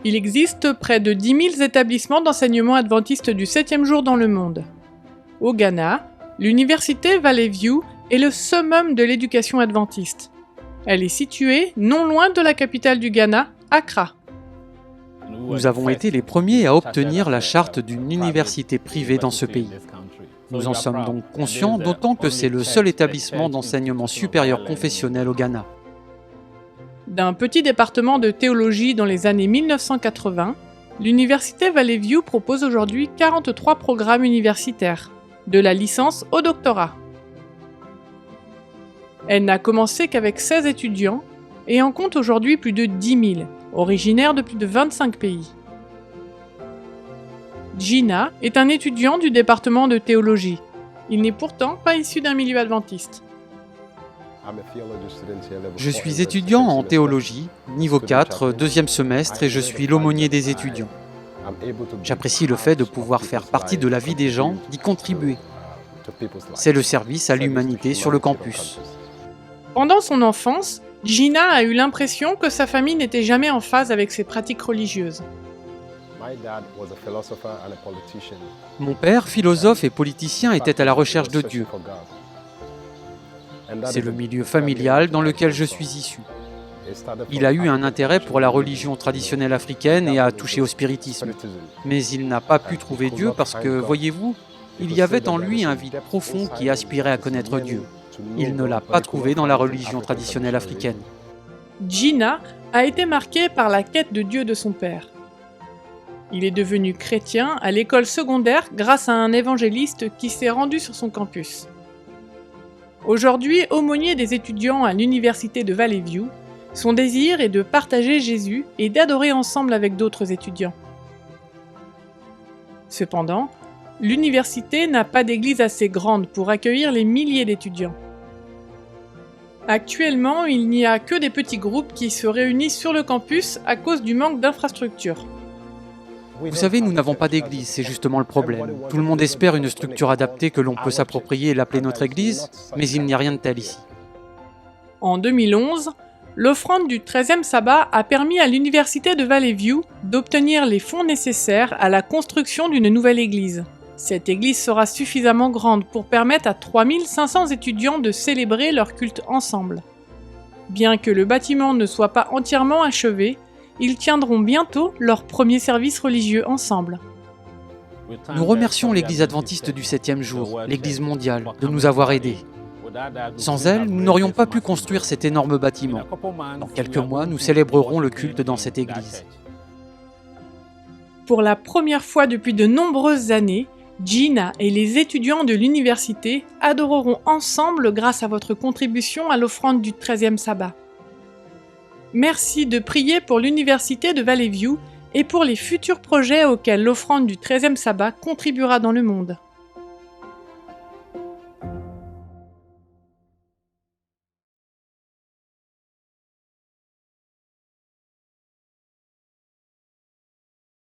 Il existe près de 10 000 établissements d'enseignement adventiste du 7e jour dans le monde. Au Ghana, l'université Valley View est le summum de l'éducation adventiste. Elle est située non loin de la capitale du Ghana, Accra. Nous avons été les premiers à obtenir la charte d'une université privée dans ce pays. Nous en sommes donc conscients, d'autant que c'est le seul établissement d'enseignement supérieur confessionnel au Ghana. D'un petit département de théologie dans les années 1980, l'université Valley View propose aujourd'hui 43 programmes universitaires, de la licence au doctorat. Elle n'a commencé qu'avec 16 étudiants et en compte aujourd'hui plus de 10 000, originaires de plus de 25 pays. Gina est un étudiant du département de théologie. Il n'est pourtant pas issu d'un milieu adventiste. Je suis étudiant en théologie, niveau 4, deuxième semestre, et je suis l'aumônier des étudiants. J'apprécie le fait de pouvoir faire partie de la vie des gens, d'y contribuer. C'est le service à l'humanité sur le campus. Pendant son enfance, Gina a eu l'impression que sa famille n'était jamais en phase avec ses pratiques religieuses. Mon père, philosophe et politicien, était à la recherche de Dieu. C'est le milieu familial dans lequel je suis issu. Il a eu un intérêt pour la religion traditionnelle africaine et a touché au spiritisme. Mais il n'a pas pu trouver Dieu parce que, voyez-vous, il y avait en lui un vide profond qui aspirait à connaître Dieu. Il ne l'a pas trouvé dans la religion traditionnelle africaine. Gina a été marqué par la quête de Dieu de son père. Il est devenu chrétien à l'école secondaire grâce à un évangéliste qui s'est rendu sur son campus. Aujourd'hui, aumônier des étudiants à l'université de Valley View, son désir est de partager Jésus et d'adorer ensemble avec d'autres étudiants. Cependant, l'université n'a pas d'église assez grande pour accueillir les milliers d'étudiants. Actuellement, il n'y a que des petits groupes qui se réunissent sur le campus à cause du manque d'infrastructures. Vous savez, nous n'avons pas d'église, c'est justement le problème. Tout le monde espère une structure adaptée que l'on peut s'approprier et l'appeler notre église, mais il n'y a rien de tel ici. En 2011, l'offrande du 13e sabbat a permis à l'université de Valley View d'obtenir les fonds nécessaires à la construction d'une nouvelle église. Cette église sera suffisamment grande pour permettre à 3500 étudiants de célébrer leur culte ensemble. Bien que le bâtiment ne soit pas entièrement achevé, ils tiendront bientôt leur premier service religieux ensemble. Nous remercions l'Église adventiste du 7e jour, l'Église mondiale, de nous avoir aidés. Sans elle, nous n'aurions pas pu construire cet énorme bâtiment. Dans quelques mois, nous célébrerons le culte dans cette église. Pour la première fois depuis de nombreuses années, Gina et les étudiants de l'université adoreront ensemble grâce à votre contribution à l'offrande du 13e sabbat. Merci de prier pour l'université de Valley View et pour les futurs projets auxquels l'offrande du 13e sabbat contribuera dans le monde.